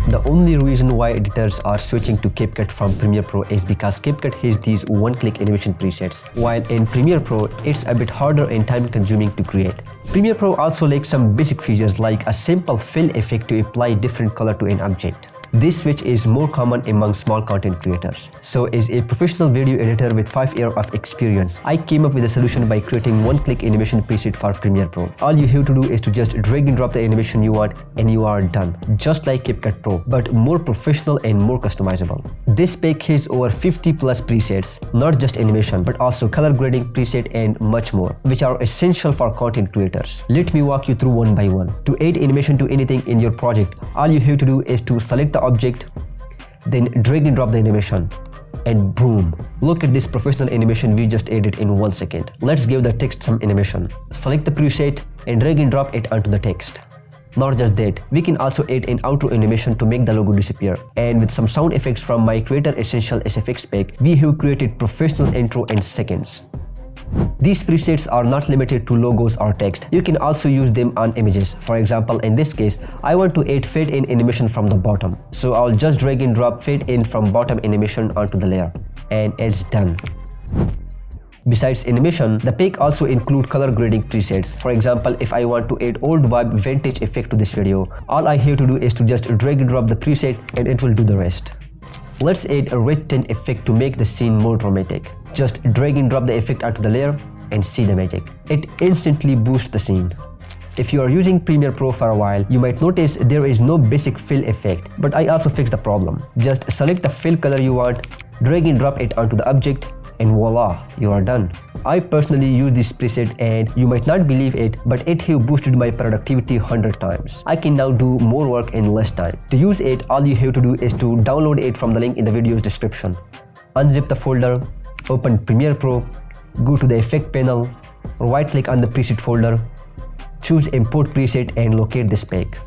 The only reason why editors are switching to Capcut from Premiere Pro is because Capcut has these one-click animation presets, while in Premiere Pro, it's a bit harder and time-consuming to create. Premiere Pro also lacks some basic features like a simple fill effect to apply different color to an object. This switch is more common among small content creators. So as a professional video editor with 5 years of experience, I came up with a solution by creating one-click animation preset for Premiere Pro. All you have to do is to just drag and drop the animation you want and you are done. Just like Capcut Pro, but more professional and more customizable. This pack has over 50 plus presets, not just animation, but also color grading preset and much more, which are essential for content creators. Let me walk you through one by one. To add animation to anything in your project, all you have to do is to select the object, then drag and drop the animation, and boom, look at this professional animation we just added in 1 second. Let's give the text some animation. Select the preset and drag and drop it onto the text. Not just that, we can also add an outro animation to make the logo disappear. And with some sound effects from my Creator Essential SFX pack, we have created professional intro in seconds. These presets are not limited to logos or text. You can also use them on images. For example, in this case, I want to add fade in animation from the bottom. So I'll just drag and drop fade in from bottom animation onto the layer. And it's done. Besides animation, the pack also includes color grading presets. For example, if I want to add old vibe vintage effect to this video, all I have to do is to just drag and drop the preset and it will do the rest. Let's add a red tint effect to make the scene more dramatic. Just drag and drop the effect onto the layer and see the magic. It instantly boosts the scene. If you are using Premiere Pro for a while, you might notice there is no basic fill effect, but I also fixed the problem. Just select the fill color you want, drag and drop it onto the object, and voila, you are done. I personally use this preset and you might not believe it, but it has boosted my productivity 100 times. I can now do more work in less time. To use it, all you have to do is to download it from the link in the video's description. Unzip the folder, open Premiere Pro, go to the effect panel, right click on the preset folder, choose import preset and locate this pack.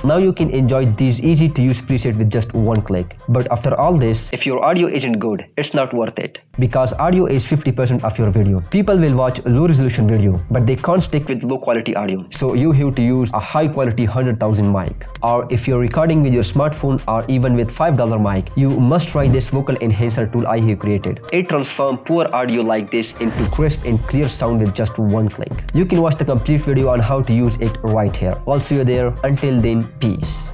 Now you can enjoy these easy to use presets with just one click. But after all this, if your audio isn't good, it's not worth it. Because audio is 50% of your video. People will watch low resolution video, but they can't stick with low quality audio. So you have to use a high quality 100,000 mic. Or if you're recording with your smartphone or even with $5 mic, you must try this vocal enhancer tool I have created. It transforms poor audio like this into crisp and clear sound with just one click. You can watch the complete video on how to use it right here. I'll see you there. Until then, peace.